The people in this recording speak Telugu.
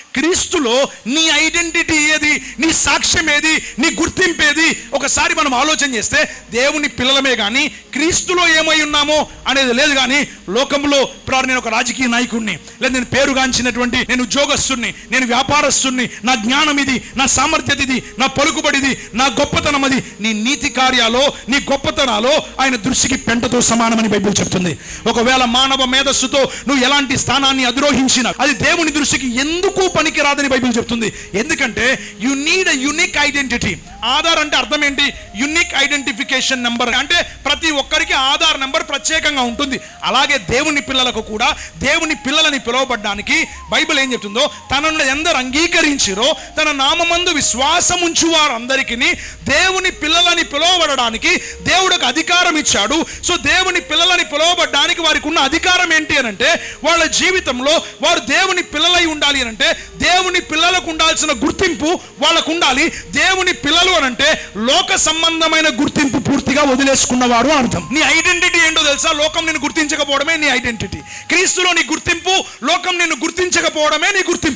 క్రీస్తులో నీ ఐడెంటిటీ ఏది, నీ సాక్ష్యం ఏది, నీ గుర్తింపు ఏది? ఒకసారి మనం ఆలోచన చేస్తే దేవుని పిల్లలమే కానీ క్రీస్తులో ఏమై ఉన్నామో అనేది లేదు. కానీ లోకంలో ఇప్పుడు నేను ఒక రాజకీయ నాయకుడిని, లేదా నేను పేరుగాంచినటువంటి నేను ఉద్యోగస్తుడిని, నేను వ్యాపారస్తుడిని, నా జ్ఞానం ఇది, నా సామర్థ్యత ఇది, నా పలుకుబడిది, నా గొప్పతనం అది. నీ నీతి కార్యాలో, నీ గొప్పతనాలో ఆయన దృష్టికి పెంటతో సమానమని బైబిల్ చెప్తుంది. ఒకవేళ మానవ మేధస్సుతో నువ్వు ఎలాంటి స్థానాన్ని అధిరోహించినా అది దేవుని దృష్టికి ఎందుకు పనికి రాదని బైబిల్ చెప్తుంది. ఎందుకంటే you need a unique identity. Aadhaar అంటే అర్థం ఏంటి? Unique identification number. అంటే ప్రతి ఒక్కరికి ఆధార్ నెంబర్ ప్రత్యేకంగా ఉంటుంది. అలాగే దేవుని పిల్లలకు కూడా దేవుని పిల్లలని పిలువబడ్డానికి బైబిల్ ఏం చెప్తుందో, తనను ఎందరు అంగీకరించిరో తన నామమందు విశ్వాసం ఉంచు వారందరికీ దేవుని పిల్లలని పిలువబడడానికి దేవుడికి అధికారం ఇచ్చాడు. సో దేవుని పిల్లలని పిలువబడ్డానికి వారికి ఉన్న అధికారం ఏంటి అని అంటే, వాళ్ళ జీవితంలో వారు దేవుని పిల్లలై ఉండాలి అని అంటే దేవుని పిల్లలకు ఉండాల్సిన గుర్తింపు వాళ్ళకు ఉండాలి. దేవుని పిల్లలు అని అంటే లోక సంబంధమైన గుర్తింపు పూర్తిగా వదిలేసుకున్నవారు అర్థం. నీ ఐడెంటిటీ ఏంటో తెలుసా? లోకం నిన్ను గుర్తించకపోవడమే నీ ఐడెంటిటీ. క్రీస్తులో నీ గుర్తింపు, లోకం నిన్ను గుర్తించకపోవడమే నీ గుర్తింపు.